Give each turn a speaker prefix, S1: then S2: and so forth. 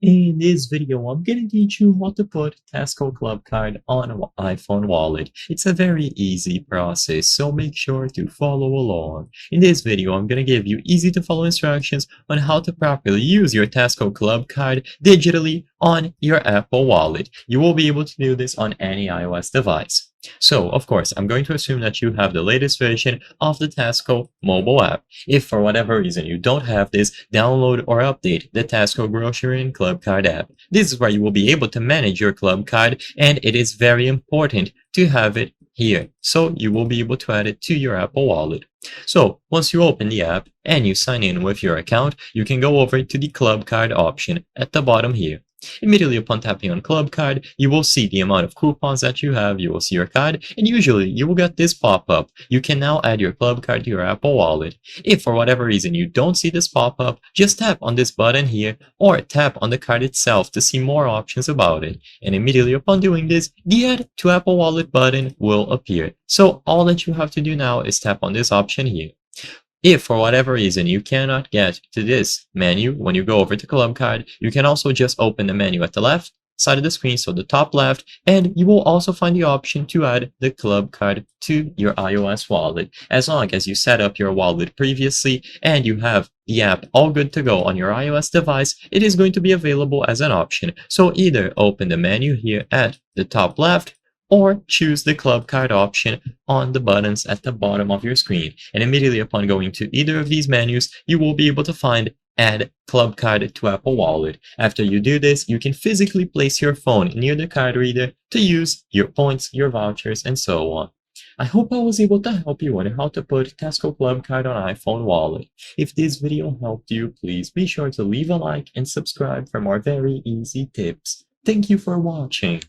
S1: In this video, I'm gonna teach you how to put Tesco Club Card on an iPhone wallet. It's a very easy process, so make sure to follow along. In this video, I'm gonna give you easy to follow instructions on how to properly use your Tesco Club Card digitally on your Apple Wallet. You will be able to do this on any iOS device. So, of course, I'm going to assume that you have the latest version of the Tesco mobile app. If for whatever reason you don't have this, download or update the Tesco Grocery and Club Card app. This is where you will be able to manage your club card, and it is very important to have it here. So you will be able to add it to your Apple Wallet. So once you open the app and you sign in with your account, you can go over to the Club Card option at the bottom here. Immediately upon tapping on Club Card, you will see the amount of coupons that you have, you will see your card, and usually you will get this pop-up. You can now add your Club Card to your Apple Wallet. If for whatever reason you don't see this pop-up, just tap on this button here or tap on the card itself to see more options about it. And immediately upon doing this, the Add to Apple Wallet button will appear. So all that you have to do now is tap on this option here. If for whatever reason you cannot get to this menu when you go over to Club Card, you can also just open the menu at the left side of the screen, so the top left, and you will also find the option to add the Club Card to your iOS wallet. As long as you set up your wallet previously and you have the app all good to go on your iOS device, it is going to be available as an option. So either open the menu here at the top left, or choose the Club Card option on the buttons at the bottom of your screen. And immediately upon going to either of these menus, you will be able to find Add Club Card to Apple Wallet. After you do this, you can physically place your phone near the card reader to use your points, your vouchers, and so on. I hope I was able to help you on how to put Tesco Club Card on iPhone wallet. If this video helped you, please be sure to leave a like and subscribe for more very easy tips. Thank you for watching.